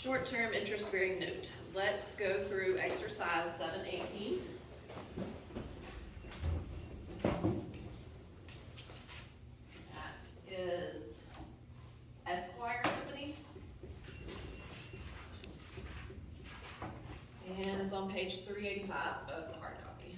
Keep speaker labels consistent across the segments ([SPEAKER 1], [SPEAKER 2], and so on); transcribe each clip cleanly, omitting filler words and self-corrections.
[SPEAKER 1] Short-term interest-bearing note. Let's go through exercise 718. That is Esquire Company. And it's on page 385 of the hard copy.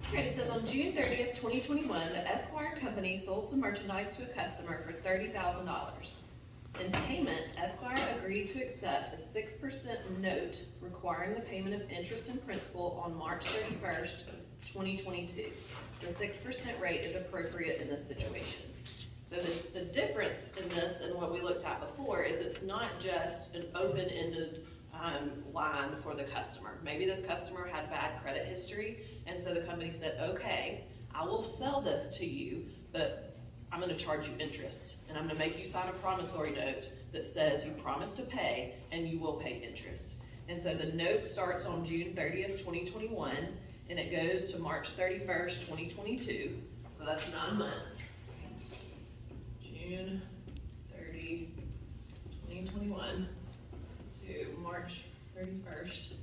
[SPEAKER 1] Alright, it says on June 30th, 2021, the Esquire Company sold some merchandise to a customer for $30,000. In payment, Esquire agreed to accept a 6% note requiring the payment of interest and principal on March 31st, 2022. The 6% rate is appropriate in this situation. So the difference in this and what we looked at before is it's not just an open-ended line for the customer. Maybe this customer had bad credit history, and so the company said, okay, I will sell this to you, but I'm gonna charge you interest, and I'm gonna make you sign a promissory note that says you promise to pay, and you will pay interest. And so the note starts on June 30th, 2021, and it goes to March 31st, 2022, so that's 9 months. June 30, 2021 to March 31st,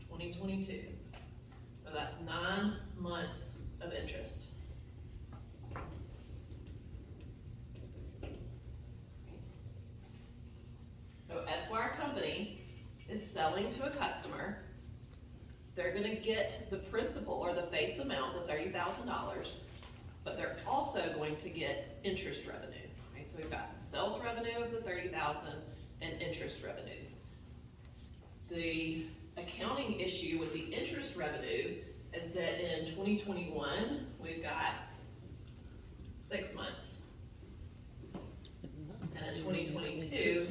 [SPEAKER 1] 2022. So that's 9 months of interest. So Esquire Company is selling to a customer. They're gonna get the principal or the face amount, the $30,000, but they're also going to get interest revenue. Right? So we've got sales revenue of the $30,000 and interest revenue. The accounting issue with the interest revenue is that in 2021, we've got 6 months. And in 2022,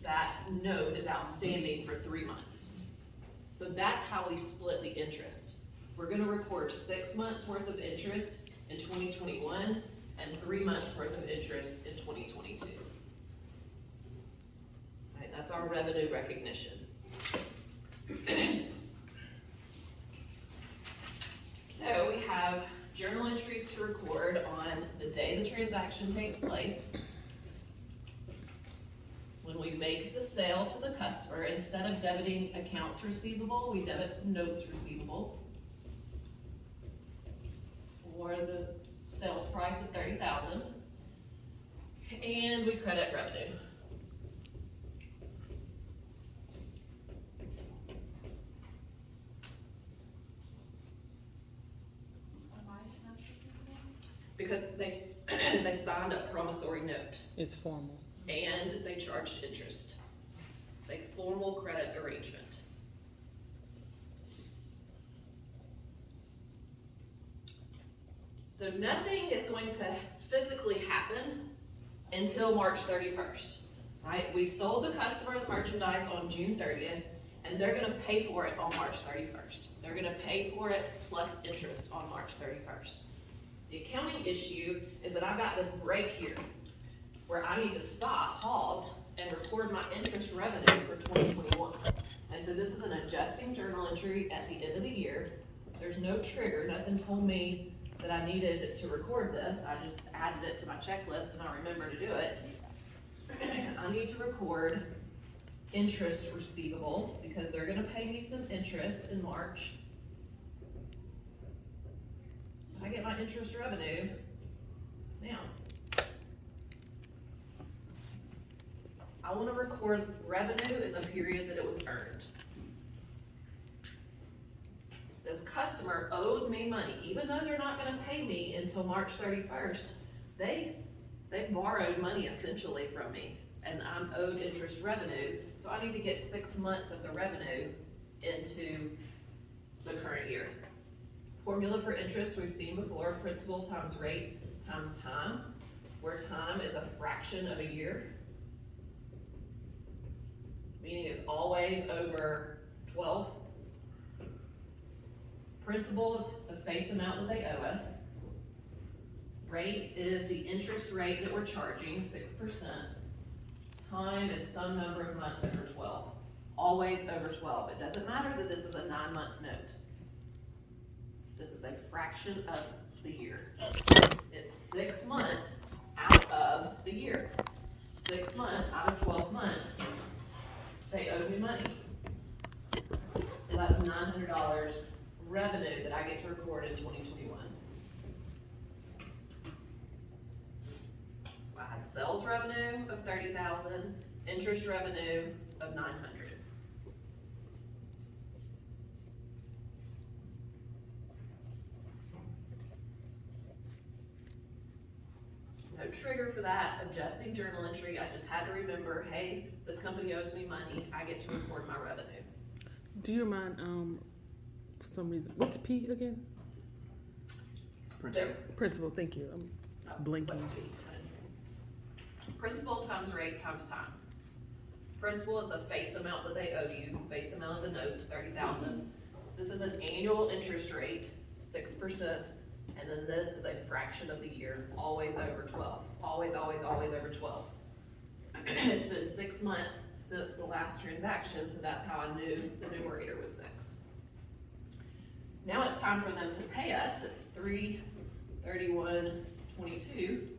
[SPEAKER 1] that note is outstanding for 3 months. So that's how we split the interest. We're gonna record 6 months worth of interest in 2021 and 3 months worth of interest in 2022. Right, that's our revenue recognition. So we have journal entries to record on the day the transaction takes place. When we make the sale to the customer, instead of debiting accounts receivable, we debit notes receivable for the sales price of $30,000, and we credit revenue. Because they signed a promissory note.
[SPEAKER 2] It's formal.
[SPEAKER 1] And they charged interest. It's a formal credit arrangement. So nothing is going to physically happen until March 31st, right? We sold the customer the merchandise on June 30th, and they're gonna pay for it on March 31st. They're gonna pay for it plus interest on March 31st. The accounting issue is that I've got this break here where I need to stop, pause, and record my interest revenue for 2021. And so this is an adjusting journal entry at the end of the year. There's no trigger, nothing told me that I needed to record this. I just added it to my checklist and I remember to do it. I need to record interest receivable because they're gonna pay me some interest in March. I get my interest revenue now. I want to record revenue in the period that it was earned. This customer customer owed me money, even though they're not gonna pay me until March 31st, they borrowed money essentially from me, and I'm owed interest revenue, so I need to get 6 months of the revenue into the current year. Formula for interest we've seen before, principal times rate times time, where time is a fraction of a year, meaning it's always over 12. Principal is the face amount that they owe us. Rate is the interest rate that we're charging, 6%. Time is some number of months over 12. Always over 12. It doesn't matter that this is a 9-month note. This is a fraction of the year. It's 6 months out of the year. 6 months out of 12 months, they owe me money. So that's $900 revenue that I get to record in 2021. So I had sales revenue of $30,000, interest revenue of $900. No trigger for that, adjusting journal entry. I just had to remember, hey, this company owes me money. I get to record my revenue.
[SPEAKER 2] Do you mind, for some reason, what's P again? Principal, thank you. I'm blinking.
[SPEAKER 1] What's P? Principal times rate times time. Principal is the face amount that they owe you, face amount of the note, $30,000. This is an annual interest rate, 6%. And then this is a fraction of the year, always over 12. Always, always, always over 12. It's been 6 months since the last transaction, so that's how I knew the numerator was 6. Now it's time for them to pay us. It's 3/31/22.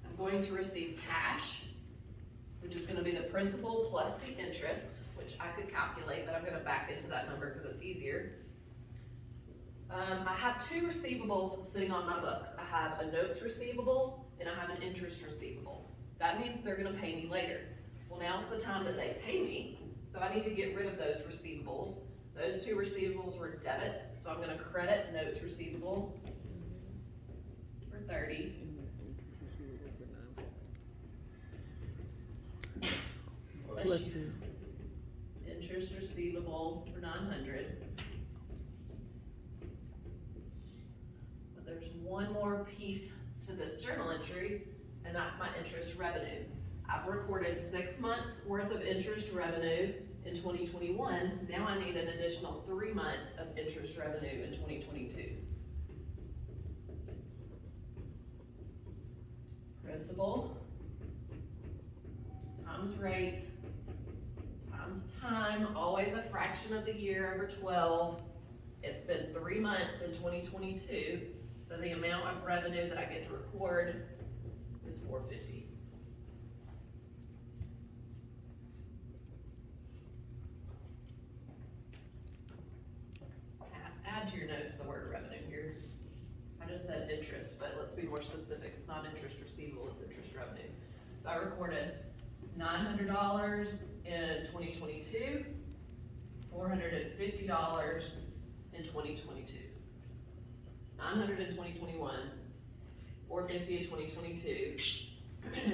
[SPEAKER 1] I'm going to receive cash, which is gonna be the principal plus the interest, which I could calculate, but I'm gonna back into that number because it's easier. I have 2 receivables sitting on my books. I have a notes receivable and I have an interest receivable. That means they're gonna pay me later. Well, now's the time that they pay me, so I need to get rid of those receivables. Those 2 receivables were debits, so I'm gonna credit notes receivable for 30.
[SPEAKER 2] Bless you.
[SPEAKER 1] Interest receivable for 900. There's one more piece to this journal entry, and that's my interest revenue. I've recorded 6 months worth of interest revenue in 2021. Now I need an additional 3 months of interest revenue in 2022. Principal times rate times time, always a fraction of the year over 12. It's been 3 months in 2022. So the amount of revenue that I get to record is $450. Add to your notes the word revenue here. I just said interest, but let's be more specific. It's not interest receivable, it's interest revenue. So I recorded $900 in 2022, $450 in 2022. 900 in 2021, 450 in 2022.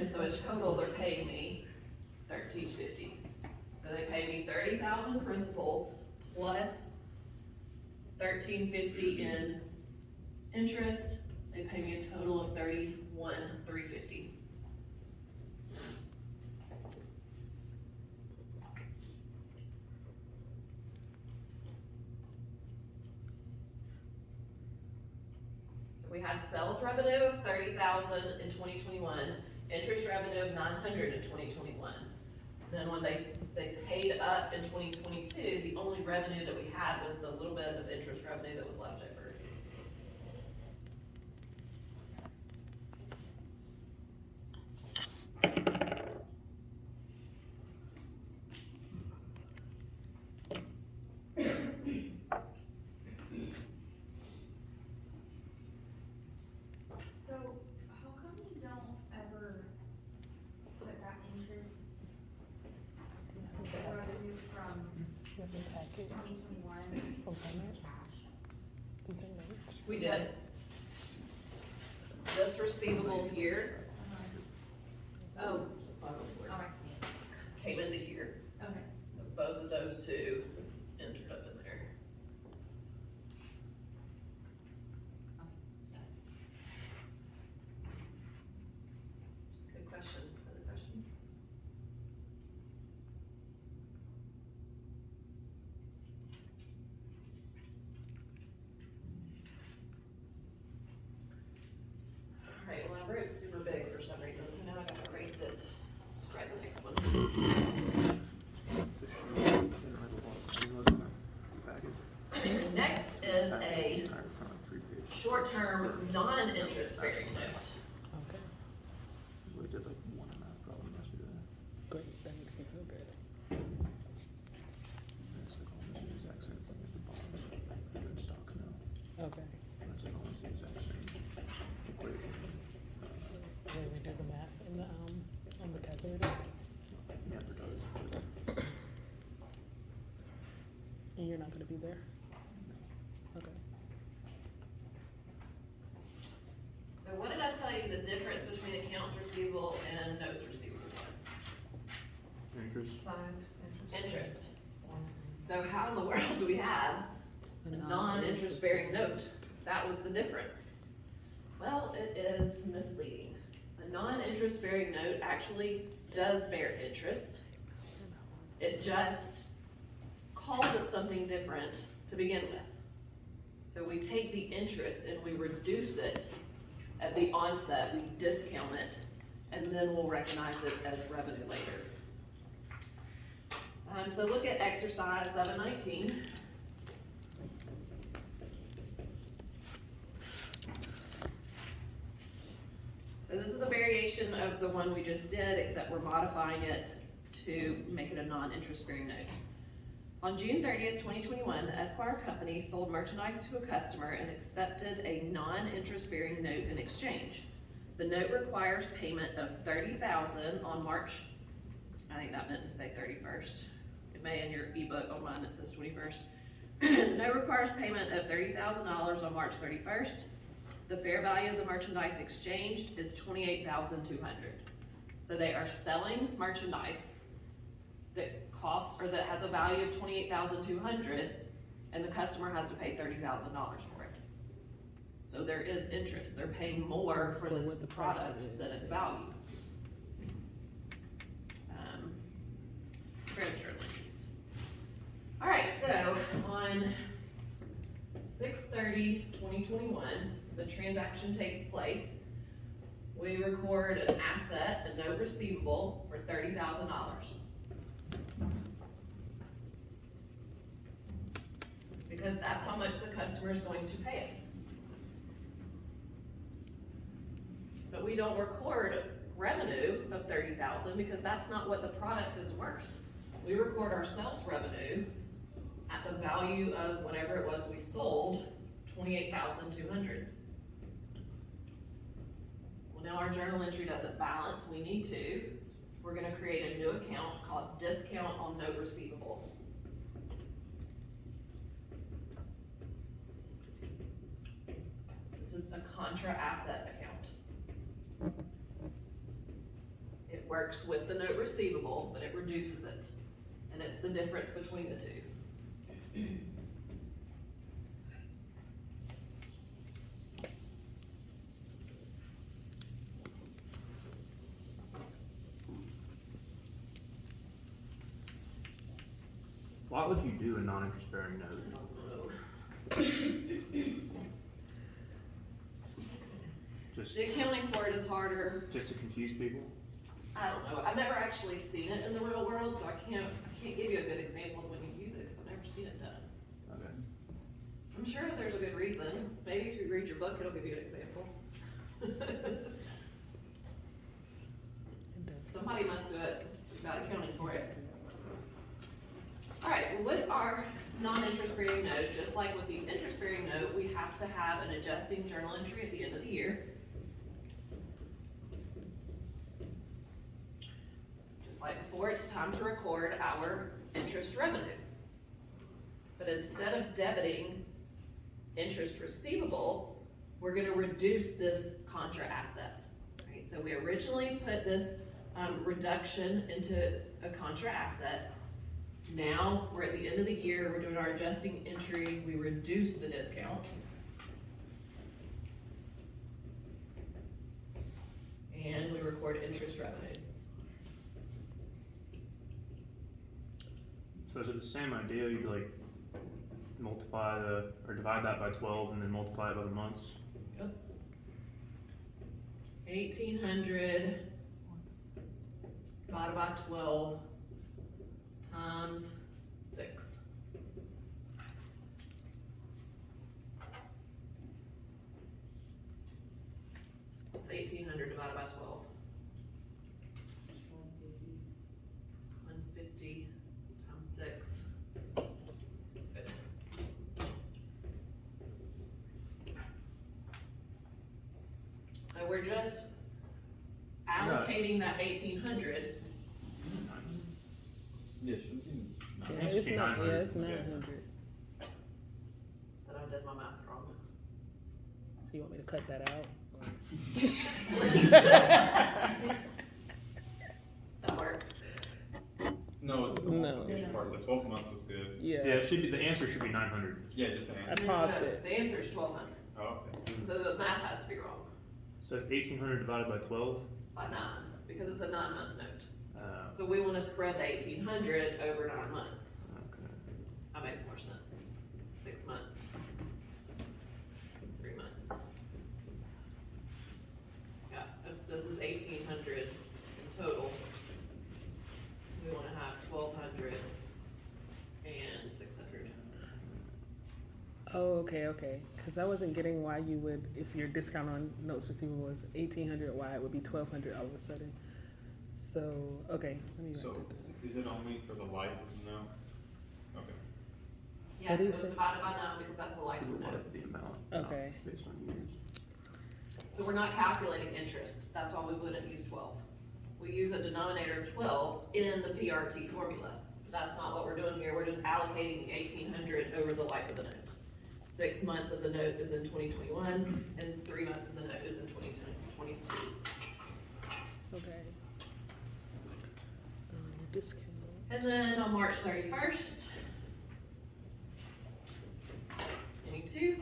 [SPEAKER 1] So in total, they're paying me $1,350. So they pay me $30,000 principal plus $1,350 in interest. They pay me a total of $31,350. We had sales revenue of $30,000 in 2021, interest revenue of $900 in 2021. Then when they paid up in 2022, the only revenue that we had was the little bit of interest revenue that was left over.
[SPEAKER 3] Revenue from 2021
[SPEAKER 2] For payment? Do you think that?
[SPEAKER 1] We did. This receivable here,
[SPEAKER 3] Oh,
[SPEAKER 1] bottom
[SPEAKER 3] oh,
[SPEAKER 1] floor,
[SPEAKER 3] I see it.
[SPEAKER 1] came into here.
[SPEAKER 3] Okay.
[SPEAKER 1] Both of those two entered up in there. Good question. Other questions? Alright, well, I wrote super big for some reason, so now I gotta erase it. Write the next one. Next is a short-term, non-interest bearing note.
[SPEAKER 2] Okay,
[SPEAKER 4] We did like 1.5 probably yesterday.
[SPEAKER 2] great, that makes me feel good.
[SPEAKER 4] It's like almost the exact same thing as the bonds. They're in stock now.
[SPEAKER 2] Okay,
[SPEAKER 4] It's like almost the exact same equation.
[SPEAKER 2] did we do the math in the, on the calculator?
[SPEAKER 4] Never does.
[SPEAKER 2] And you're not gonna be there? Okay.
[SPEAKER 1] So what did I tell you the difference between accounts receivable and notes receivable was?
[SPEAKER 4] Interest.
[SPEAKER 3] Signed
[SPEAKER 1] Interest. So how in the world do we have a non-interest bearing note? That was the difference. Well, it is misleading. A non-interest bearing note actually does bear interest. It just calls it something different to begin with. So we take the interest and we reduce it at the onset, we discount it, and then we'll recognize it as revenue later. So look at exercise 719. So this is a variation of the one we just did, except we're modifying it to make it a non-interest bearing note. On June 30th, 2021, the Esquire company sold merchandise to a customer and accepted a non-interest bearing note in exchange. The note requires payment of $30,000 on March, I think that meant to say 31st. It may in your ebook, on mine it says 21st. The note requires payment of $30,000 on March 31st. The fair value of the merchandise exchanged is $28,200. So they are selling merchandise that costs, or that has a value of $28,200, and the customer has to pay $30,000 for it. So there is interest, they're paying more for this
[SPEAKER 2] what the price
[SPEAKER 1] product
[SPEAKER 2] is.
[SPEAKER 1] than its value. Furniture entries. Alright, so on 6/30/2021, the transaction takes place. We record an asset, a note receivable for $30,000. Because that's how much the customer is going to pay us. But we don't record revenue of $30,000 because that's not what the product is worth. We record our sales revenue at the value of whatever it was we sold, $28,200. Well, now our journal entry doesn't balance, we need to. We're gonna create a new account called discount on note receivable. This is a contra asset account. It works with the note receivable, but it reduces it. And it's the difference between the two.
[SPEAKER 4] Why would you do a non-interest bearing note? Just,
[SPEAKER 1] The accounting for it is harder.
[SPEAKER 4] just to confuse people?
[SPEAKER 1] I don't know. I've never actually seen it in the real world, so I can't give you a good example of when you use it because I've never seen it done.
[SPEAKER 4] Okay.
[SPEAKER 1] I'm sure there's a good reason. Maybe if you read your book, it'll give you an example.
[SPEAKER 2] It does.
[SPEAKER 1] Somebody must do it. We've got accounting for it. All right, well, with our non-interest bearing note, just like with the interest bearing note, we have to have an adjusting journal entry at the end of the year. Just like before, it's time to record our interest revenue. But instead of debiting interest receivable, we're gonna reduce this contra asset, right? So we originally put this, reduction into a contra asset. Now, we're at the end of the year, we're doing our adjusting entry, we reduce the discount. And we record interest revenue.
[SPEAKER 5] So is it the same idea? You'd like multiply or divide that by 12 and then multiply it by the months?
[SPEAKER 1] 1,800 divided by 12 times 6. It's 1,800 divided by 12. 150 times 6. Good. So we're just allocating that 1,800.
[SPEAKER 4] Yes, we can.
[SPEAKER 2] Yeah,
[SPEAKER 5] think
[SPEAKER 2] it's
[SPEAKER 5] it's
[SPEAKER 2] not,
[SPEAKER 5] 900.
[SPEAKER 2] yeah, it's 900.
[SPEAKER 1] That I did my math wrong.
[SPEAKER 2] So you want me to cut that out?
[SPEAKER 1] That work?
[SPEAKER 6] No, it's just the
[SPEAKER 2] No.
[SPEAKER 6] multiplication part. The 12 months is good.
[SPEAKER 2] Yeah,
[SPEAKER 5] Yeah, it should be, the answer should be 900.
[SPEAKER 6] Yeah, just the
[SPEAKER 2] I
[SPEAKER 6] answer.
[SPEAKER 2] paused it.
[SPEAKER 1] The answer is 1,200,
[SPEAKER 6] Oh, okay.
[SPEAKER 1] so the math has to be wrong
[SPEAKER 5] So it's 1,800 divided by 12.
[SPEAKER 1] by 9, because it's a 9-month note.
[SPEAKER 5] Uh,
[SPEAKER 1] So we wanna spread the 1,800 over 9 months.
[SPEAKER 5] okay.
[SPEAKER 1] That makes more sense. 6 months. 3 months. Yeah, if this is 1,800 in total. We wanna have 1,200 and 600.
[SPEAKER 2] Oh, okay. Because I wasn't getting why you would, if your discount on notes receivable was 1,800, why it would be 1,200 all of a sudden. So, okay, let me
[SPEAKER 6] So,
[SPEAKER 2] write that down.
[SPEAKER 6] is it only for the life no? Okay.
[SPEAKER 1] Yeah,
[SPEAKER 2] What do you
[SPEAKER 1] so
[SPEAKER 2] say?
[SPEAKER 1] divided by 9 because that's the life of the note.
[SPEAKER 5] The amount.
[SPEAKER 2] Okay.
[SPEAKER 5] not Based on years.
[SPEAKER 1] So we're not calculating interest, that's why we wouldn't use 12. We use a denominator of 12 in the PRT formula. That's not what we're doing here, we're just allocating 1,800 over the life of the note. 6 months of the note is in 2021, and 3 months of the note is in 2022.
[SPEAKER 2] Okay. Discount.
[SPEAKER 1] And then on March 31st, 22,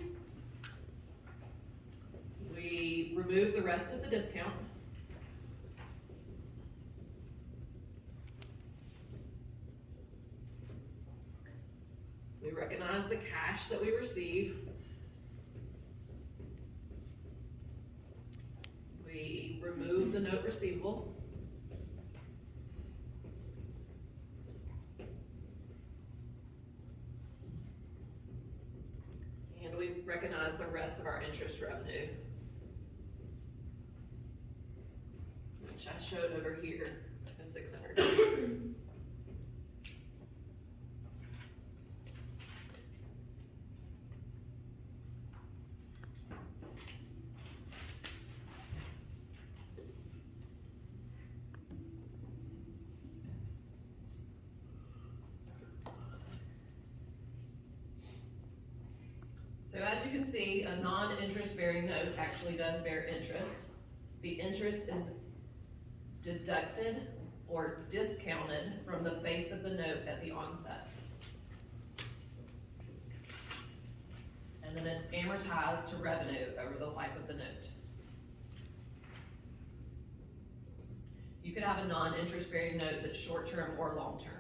[SPEAKER 1] we remove the rest of the discount. We recognize the cash that we receive. We remove the note receivable. And we recognize the rest of our interest revenue, which I showed over here as 600. So as you can see, a non-interest bearing note actually does bear interest. The interest is deducted or discounted from the face of the note at the onset. And then it's amortized to revenue over the life of the note. You could have a non-interest bearing note that's short-term or long-term.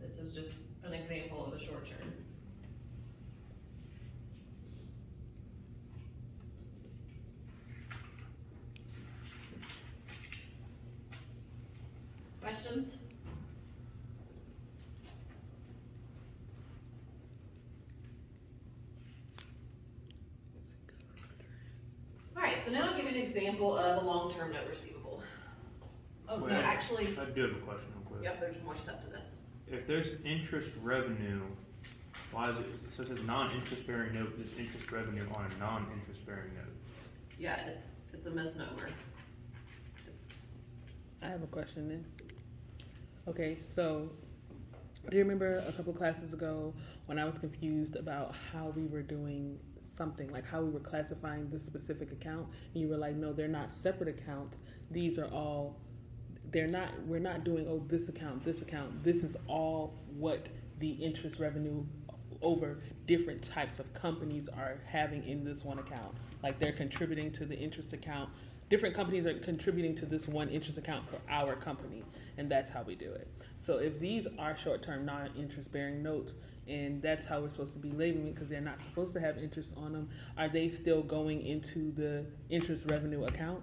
[SPEAKER 1] This is just an example of a short-term. Questions? Alright, so now I'll give you an example of a long-term note receivable. Oh, no,
[SPEAKER 5] Wait,
[SPEAKER 1] actually,
[SPEAKER 5] I do have a question real quick.
[SPEAKER 1] yep, there's more stuff to this.
[SPEAKER 5] If there's interest revenue, why is it, so it says non-interest bearing note is interest revenue on a non-interest bearing note?
[SPEAKER 1] Yeah, it's a misnomer. It's,
[SPEAKER 2] I have a question then. Okay, so Do you remember a couple classes ago when I was confused about how we were doing something, like how we were classifying this specific account? And you were like, no, they're not separate accounts. These are all, we're not doing, oh, this account, this account. This is all what the interest revenue over different types of companies are having in this one account. Like they're contributing to the interest account. Different companies are contributing to this one interest account for our company, and that's how we do it. So if these are short-term non-interest bearing notes, and that's how we're supposed to be labeling it because they're not supposed to have interest on them, are they still going into the interest revenue account?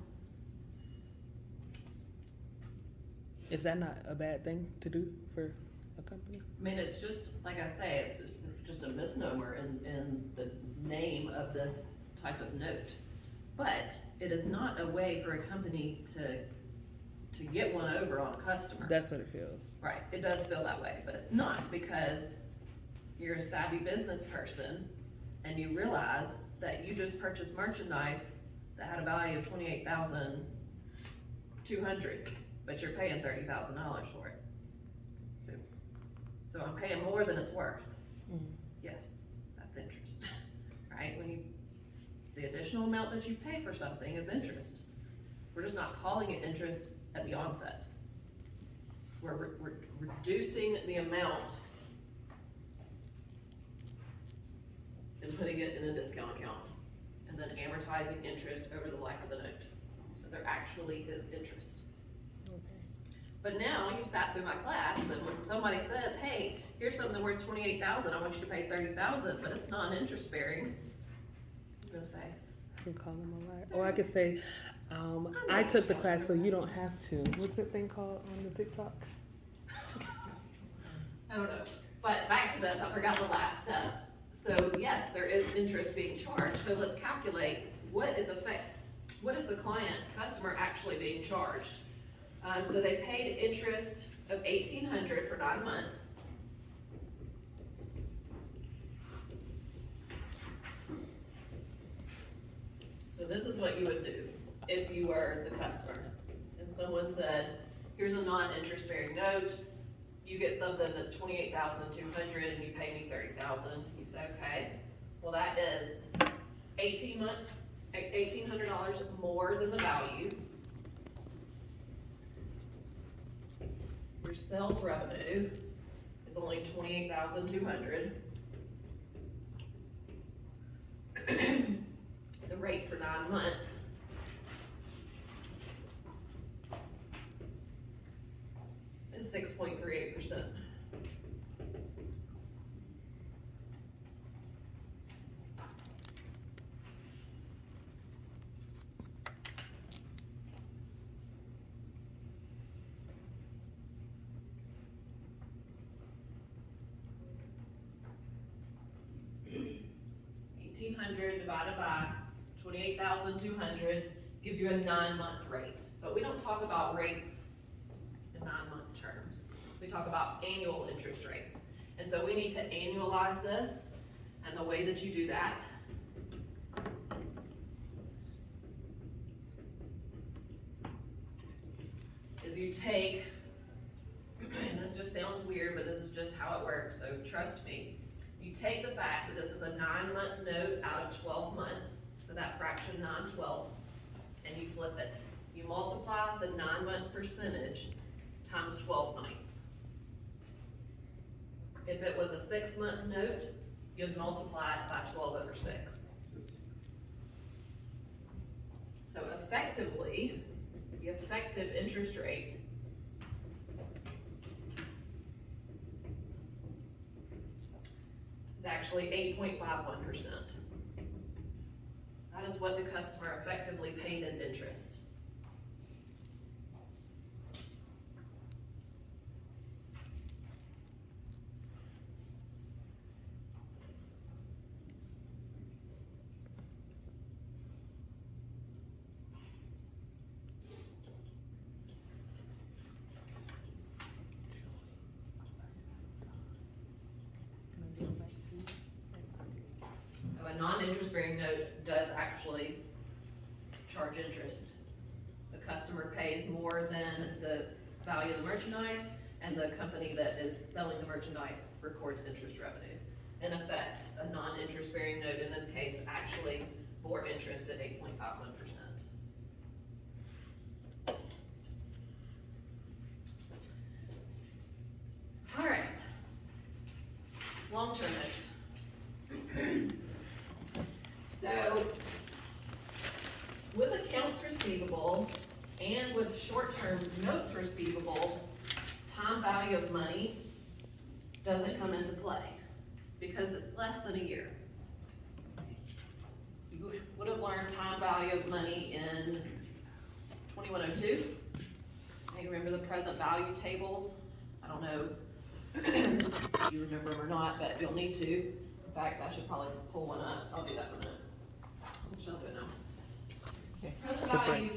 [SPEAKER 2] Is that not a bad thing to do for a company?
[SPEAKER 1] I mean, it's just, like I say, it's just a misnomer in the name of this type of note. But it is not a way for a company to get one over on a customer.
[SPEAKER 2] That's what it feels.
[SPEAKER 1] Right, it does feel that way, but it's not, because you're a savvy business person and you realize that you just purchased merchandise that had a value of $28,200, but you're paying $30,000 for it. So I'm paying more than it's worth.
[SPEAKER 2] Mhm.
[SPEAKER 1] Yes, that's interest, right? The additional amount that you pay for something is interest. We're just not calling it interest at the onset. We're reducing the amount and putting it in a discount account, and then amortizing interest over the life of the note. So there actually is interest.
[SPEAKER 2] Okay.
[SPEAKER 1] But now you sat through my class, and when somebody says, hey, here's something worth $28,000, I want you to pay $30,000, but it's non-interest bearing, I'm gonna say,
[SPEAKER 2] I can call them a liar. Or I could say, I took the class so you don't have to. What's that thing called on the TikTok?
[SPEAKER 1] I don't know. But back to this, I forgot the last step. So yes, there is interest being charged, so let's calculate what is the customer actually being charged. So they paid interest of $1,800 for 9 months. So this is what you would do if you were the customer. And someone said, here's a non-interest bearing note. You get something that's $28,200 and you pay me $30,000. You say, okay, well that is 18 months, $1,800 more than the value. Your sales revenue is only $28,200. The rate for 9 months is 6.38%. $1,800 divided by 28,200 gives you a 9-month rate. But we don't talk about rates in 9-month terms. We talk about annual interest rates. And so we need to annualize this, and the way that you do that is you take, and this just sounds weird, but this is just how it works, so trust me. You take the fact that this is a 9-month note out of 12 months, so that fraction 9/12, and you flip it. You multiply the 9-month percentage times 12 months. If it was a 6-month note, you'd multiply it by 12/6. So effectively, the effective interest rate is actually 8.51%. That is what the customer effectively paid in interest. So a non-interest bearing note does actually charge interest. The customer pays more than the value of the merchandise, and the company that is selling the merchandise records interest revenue. In effect, a non-interest bearing note in this case actually bore interest at 8.51%. All right. Long-term note. So, with accounts receivable and with short-term notes receivable, time value of money doesn't come into play because it's less than a year. You would have learned time value of money in 2102. You remember the present value tables? I don't know if you remember them or not, but you'll need to. In fact, I should probably pull one up. I'll do that in a minute. I'll do it now.
[SPEAKER 2] Okay.
[SPEAKER 1] Present
[SPEAKER 2] Good break.
[SPEAKER 1] value